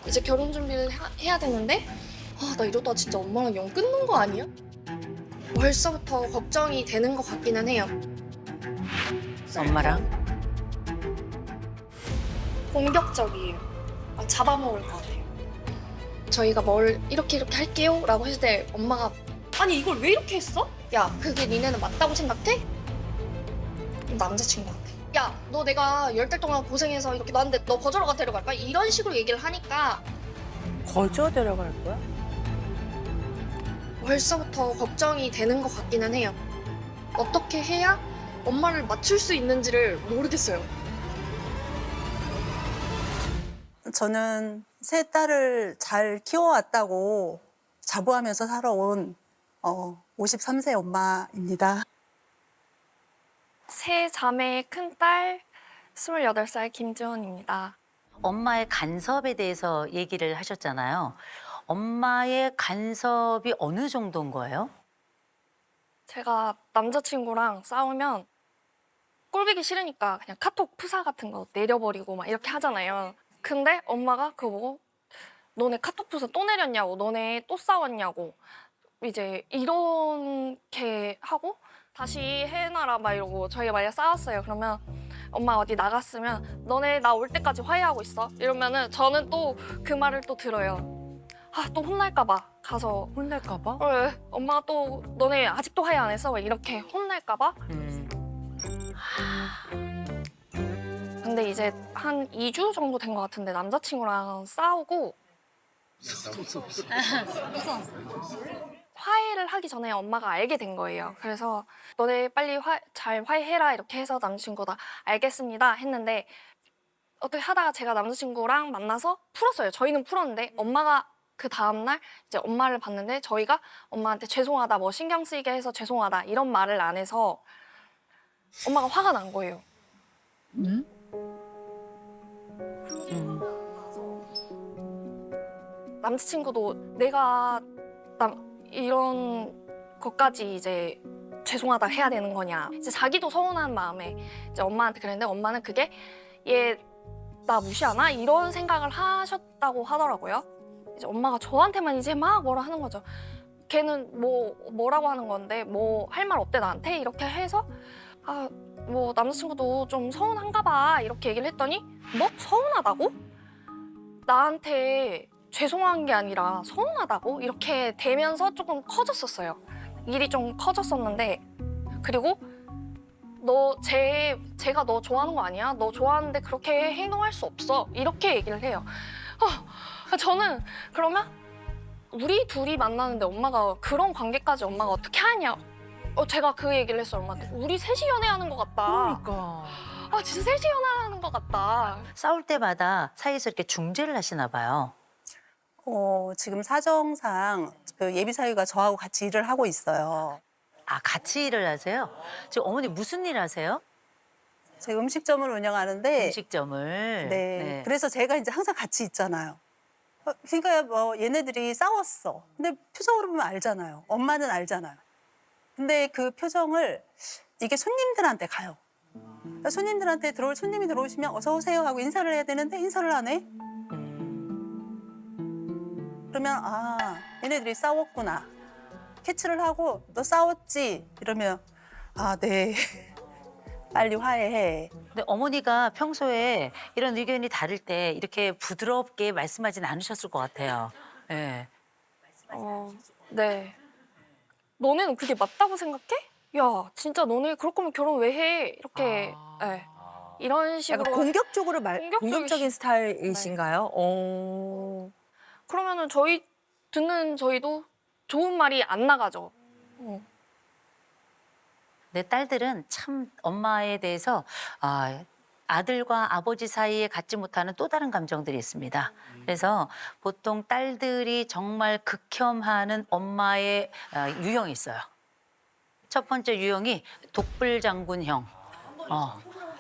이제 결혼 준비를 해야 되는데 나 이러다 진짜 엄마랑 영 끊는 거 아니야? 벌써부터 걱정이 되는 것 같기는 해요. 엄마랑? 공격적이에요. 잡아먹을 것 같아요. 저희가 뭘 이렇게 할게요 라고 했을 때 엄마가 아니 이걸 왜 이렇게 했어? 야 그게 니네는 맞다고 생각해? 남자친구한테 야 너 내가 10달 동안 고생해서 이렇게 놨는데 너 거절하고 데려갈까? 이런 식으로 얘기를 하니까 거저 데려갈 거야? 벌써부터 걱정이 되는 것 같기는 해요. 어떻게 해야 엄마를 맞출 수 있는지를 모르겠어요. 저는 세 딸을 잘 키워왔다고 자부하면서 살아온 53세 엄마입니다. 세 자매의 큰딸 28살 김지원입니다. 엄마의 간섭에 대해서 얘기를 하셨잖아요. 엄마의 간섭이 어느 정도인 거예요? 제가 남자친구랑 싸우면 꼴보기 싫으니까 그냥 카톡 프사 같은 거 내려버리고 막 이렇게 하잖아요. 근데 엄마가 그거 보고 너네 카톡 프사 또 내렸냐고, 너네 또 싸웠냐고 이제 이렇게 하고 다시 해놔라 막 이러고 저희가 만약 싸웠어요. 그러면 엄마 어디 나갔으면 너네 나 올 때까지 화해하고 있어. 이러면은 저는 또 그 말을 또 들어요. 또 혼날까 봐 가서 혼날까 봐? 엄마가 또 너네 아직도 화해 안 했어? 막 이렇게 혼날까 봐. 근데 이제 한 2주 정도 된 것 같은데 남자친구랑 싸우고 화해를 하기 전에 엄마가 알게 된 거예요. 그래서 너네 빨리 잘 화해해라 이렇게 해서 남자친구가 알겠습니다 했는데 어떻게 하다가 제가 남자친구랑 만나서 풀었어요. 저희는 풀었는데 엄마가 그 다음날 이제 엄마를 봤는데 저희가 엄마한테 죄송하다 뭐 신경 쓰이게 해서 죄송하다 이런 말을 안 해서 엄마가 화가 난 거예요. 남자친구도 내가 이런 것까지 이제 죄송하다 해야 되는 거냐. 이제 자기도 서운한 마음에 이제 엄마한테 그랬는데 엄마는 그게 얘 나 무시하나? 이런 생각을 하셨다고 하더라고요. 이제 엄마가 저한테만 이제 막 뭐라 하는 거죠. 걔는 뭐라고 하는 건데 뭐 할 말 없대 나한테? 이렇게 해서 뭐 남자친구도 좀 서운한가 봐 이렇게 얘기를 했더니 뭐? 서운하다고? 나한테 죄송한 게 아니라 서운하다고? 이렇게 되면서 조금 커졌었어요. 일이 좀 커졌었는데 그리고 제가 너 좋아하는 거 아니야? 너 좋아하는데 그렇게 행동할 수 없어. 이렇게 얘기를 해요. 저는 그러면 우리 둘이 만나는데 엄마가 그런 관계까지 엄마가 어떻게 하냐. 제가 그 얘기를 했어요, 엄마한테. 우리 셋이 연애하는 것 같다. 그러니까. 진짜 셋이 연애하는 것 같다. 싸울 때마다 사이에서 이렇게 중재를 하시나 봐요. 지금 사정상 그 예비사위가 저하고 같이 일을 하고 있어요. 아, 같이 일을 하세요? 지금 어머니 무슨 일 하세요? 제가 음식점을 운영하는데 음식점을. 네. 그래서 제가 이제 항상 같이 있잖아요. 그러니까 뭐 얘네들이 싸웠어. 근데 표정으로 보면 알잖아요. 엄마는 알잖아요. 근데 그 표정을 이게 손님들한테 가요. 그러니까 손님들한테 손님이 들어오시면 어서 오세요 하고 인사를 해야 되는데 인사를 안 해. 그러면 얘네들이 싸웠구나. 캐치를 하고 너 싸웠지? 이러면 네. 빨리 화해해. 근데 어머니가 평소에 이런 의견이 다를 때 이렇게 부드럽게 말씀하진 않으셨을 것 같아요. 네. 네. 너네는 그게 맞다고 생각해? 야, 진짜 너네 그럴 거면 결혼 왜 해? 이렇게 네. 이런 식으로 약간 공격적으로 공격적인 시- 스타일이신가요? 그러면은 듣는 저희도 좋은 말이 안 나가죠. 내 딸들은 참 엄마에 대해서 아들과 아버지 사이에 갖지 못하는 또 다른 감정들이 있습니다. 그래서 보통 딸들이 정말 극혐하는 엄마의 유형이 있어요. 첫 번째 유형이 독불장군형.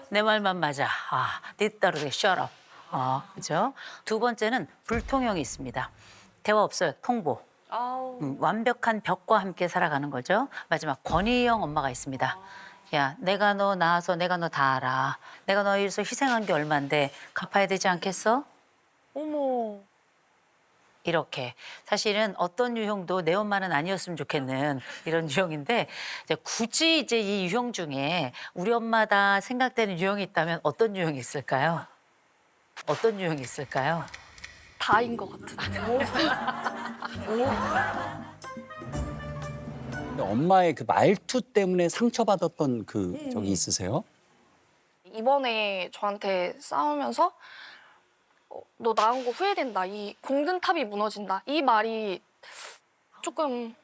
내 말만 맞아. 네 딸을 shut up. 그죠? 두 번째는 불통형이 있습니다. 대화 없어요. 통보. 완벽한 벽과 함께 살아가는 거죠. 마지막 권위형 엄마가 있습니다. 야, 내가 너 낳아서 내가 너 다 알아. 내가 너 위해서 희생한 게 얼만데 갚아야 되지 않겠어? 어머. 이렇게. 사실은 어떤 유형도 내 엄마는 아니었으면 좋겠는 이런 유형인데 이제 굳이 이제 이 유형 중에 우리 엄마다 생각되는 유형이 있다면 어떤 유형이 있을까요? 어떤 유형이 있을까요? 다인 것 같은데. 엄마의 그 말투 때문에 상처받았던 그 적이 있으세요? 이번에 저한테 싸우면서 너 나온 거 후회된다. 이 공든탑이 무너진다. 이 말이 조금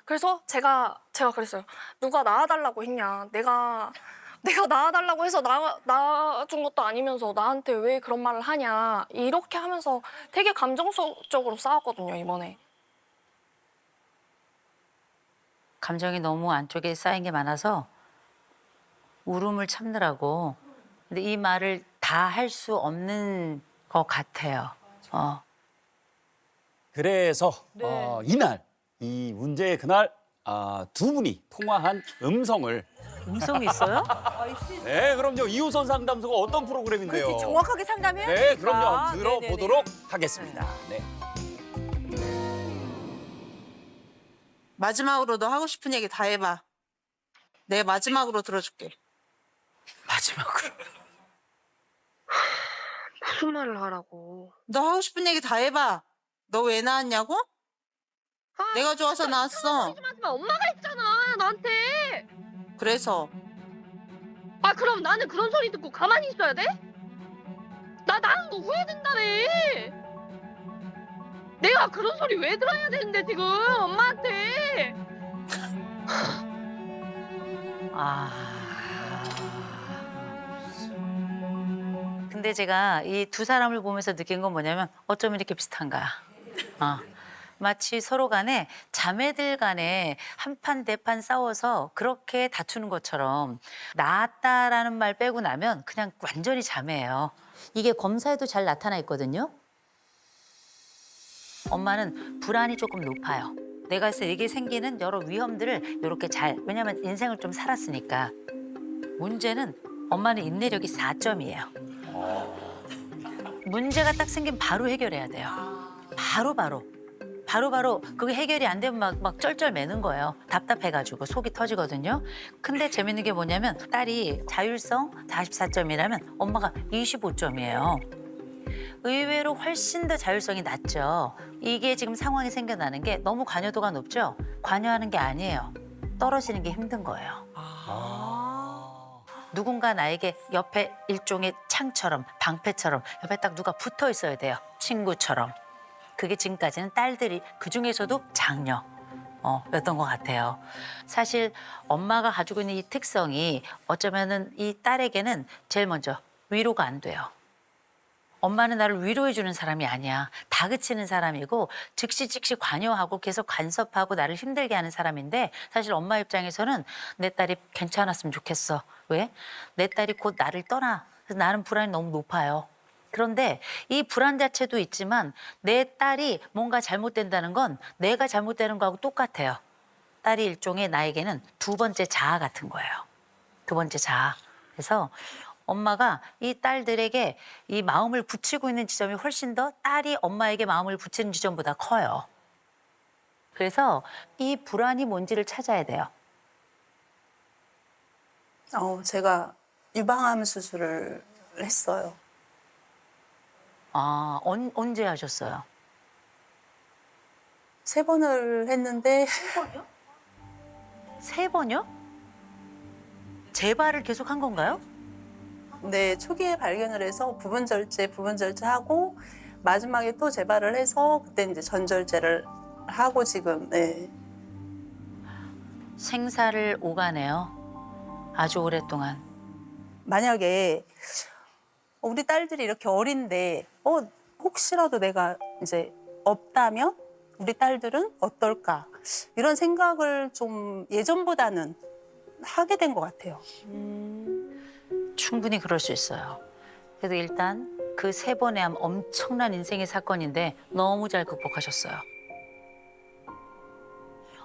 그래서 제가 그랬어요. 누가 낳아달라고 했냐. 내가 낳아달라고 해서 낳아준 것도 아니면서 나한테 왜 그런 말을 하냐. 이렇게 하면서 되게 감정적으로 싸웠거든요, 이번에. 감정이 너무 안쪽에 쌓인 게 많아서 울음을 참느라고. 근데 이 말을 다 할 수 없는 것 같아요. 그래서 이날 이 문제의 그날 두 분이 통화한 음성을 음성이 있어요? 네 그럼요 이호선 상담소가 어떤 프로그램인데요? 그렇지, 정확하게 상담해야 네 되니까. 그럼요 들어보도록 네네네. 하겠습니다. 네. 마지막으로 너 하고 싶은 얘기 다 해봐. 내 마지막으로 들어줄게. 마지막으로. 무슨 말을 하라고. 너 하고 싶은 얘기 다 해봐. 너 왜 나왔냐고? 내가 좋아서 나왔어. 하지만 엄마가 했잖아, 나한테. 그래서 아, 그럼 나는 그런 소리 듣고 가만히 있어야 돼? 나 나은 거 후회된다며. 내가 그런 소리 왜 들어야 되는데, 지금, 엄마한테. 근데 제가 이 두 사람을 보면서 느낀 건 뭐냐면 어쩜 이렇게 비슷한가. 마치 서로 간에 자매들 간에 한판 대판 싸워서 그렇게 다투는 것처럼 낳았다라는 말 빼고 나면 그냥 완전히 자매예요. 이게 검사에도 잘 나타나 있거든요. 엄마는 불안이 조금 높아요. 내가 이게 생기는 여러 위험들을 이렇게 잘, 왜냐면 인생을 좀 살았으니까. 문제는 엄마는 인내력이 4점이에요. 문제가 딱 생기면 바로 해결해야 돼요. 바로 그게 해결이 안 되면 막 쩔쩔 매는 거예요. 답답해가지고 속이 터지거든요. 근데 재밌는 게 뭐냐면 딸이 자율성 44점이라면 엄마가 25점이에요. 의외로 훨씬 더 자율성이 낮죠. 이게 지금 상황이 생겨나는 게 너무 관여도가 높죠. 관여하는 게 아니에요. 떨어지는 게 힘든 거예요. 누군가 나에게 옆에 일종의 창처럼 방패처럼 옆에 딱 누가 붙어 있어야 돼요. 친구처럼. 그게 지금까지는 딸들이 그중에서도 장녀 였던 것 같아요. 사실 엄마가 가지고 있는 이 특성이 어쩌면은 이 딸에게는 제일 먼저 위로가 안 돼요. 엄마는 나를 위로해 주는 사람이 아니야. 다그치는 사람이고 즉시 관여하고 계속 간섭하고 나를 힘들게 하는 사람인데 사실 엄마 입장에서는 내 딸이 괜찮았으면 좋겠어. 왜? 내 딸이 곧 나를 떠나. 그래서 나는 불안이 너무 높아요. 그런데 이 불안 자체도 있지만 내 딸이 뭔가 잘못된다는 건 내가 잘못되는 거하고 똑같아요. 딸이 일종의 나에게는 두 번째 자아 같은 거예요. 두 번째 자아. 그래서 엄마가 이 딸들에게 이 마음을 붙이고 있는 지점이 훨씬 더 딸이 엄마에게 마음을 붙이는 지점보다 커요. 그래서 이 불안이 뭔지를 찾아야 돼요. 제가 유방암 수술을 했어요. 언제 하셨어요? 3번을 했는데 3번이요? 재발을 계속 한 건가요? 네, 초기에 발견을 해서 부분 절제하고 마지막에 또 재발을 해서 그때 이제 전절제를 하고 지금 네. 생사를 오가네요. 아주 오랫동안. 만약에 우리 딸들이 이렇게 어린데 혹시라도 내가 이제 없다면 우리 딸들은 어떨까 이런 생각을 좀 예전보다는 하게 된 것 같아요. 충분히 그럴 수 있어요. 그래도 일단 그 3번의 엄청난 인생의 사건인데 너무 잘 극복하셨어요.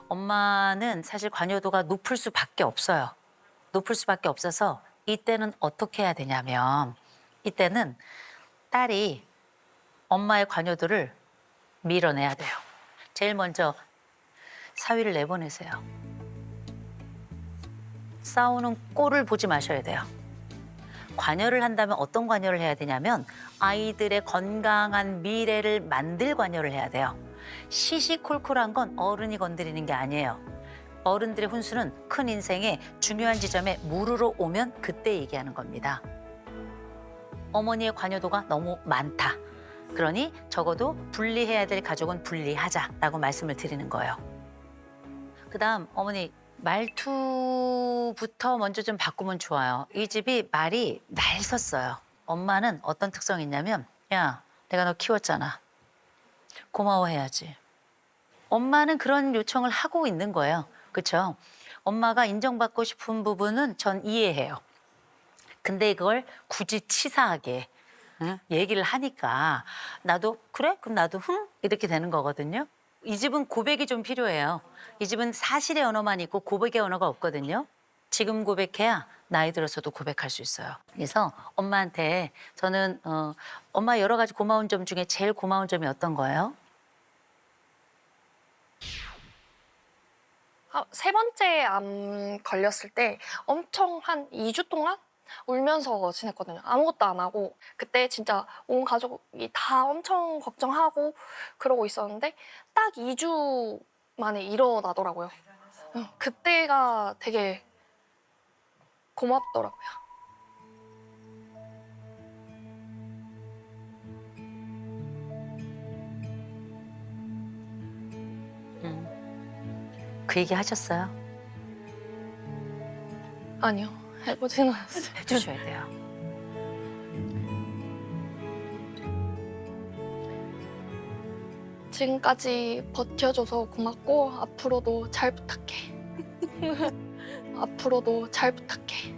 엄마는 사실 관여도가 높을 수밖에 없어요. 높을 수밖에 없어서 이때는 어떻게 해야 되냐면 이때는 딸이 엄마의 관여도를 밀어내야 돼요. 제일 먼저 사위를 내보내세요. 싸우는 꼴을 보지 마셔야 돼요. 관여를 한다면 어떤 관여를 해야 되냐면 아이들의 건강한 미래를 만들 관여를 해야 돼요. 시시콜콜한 건 어른이 건드리는 게 아니에요. 어른들의 훈수는 큰 인생의 중요한 지점에 무르러 오면 그때 얘기하는 겁니다. 어머니의 관여도가 너무 많다. 그러니 적어도 분리해야 될 가족은 분리하자라고 말씀을 드리는 거예요. 그다음 어머니 말투부터 먼저 좀 바꾸면 좋아요. 이 집이 말이 날섰어요. 엄마는 어떤 특성이 있냐면 야, 내가 너 키웠잖아. 고마워해야지. 엄마는 그런 요청을 하고 있는 거예요. 그렇죠? 엄마가 인정받고 싶은 부분은 전 이해해요. 근데 이걸 굳이 치사하게 얘기를 하니까 나도 그래? 그럼 나도 이렇게 되는 거거든요. 이 집은 고백이 좀 필요해요. 이 집은 사실의 언어만 있고 고백의 언어가 없거든요. 지금 고백해야 나이 들어서도 고백할 수 있어요. 그래서 엄마한테 저는 엄마 여러 가지 고마운 점 중에 제일 고마운 점이 어떤 거예요? 세 번째 암 걸렸을 때 엄청 한 2주 동안 울면서 지냈거든요. 아무것도 안 하고. 그때 진짜 온 가족이 다 엄청 걱정하고 그러고 있었는데 딱 2주 만에 일어나더라고요. 그때가 되게 고맙더라고요. 그 얘기 하셨어요? 아니요, 해보지는 않았어요. 해주셔야 돼요. 지금까지 버텨줘서 고맙고 앞으로도 잘 부탁해. 앞으로도 잘 부탁해.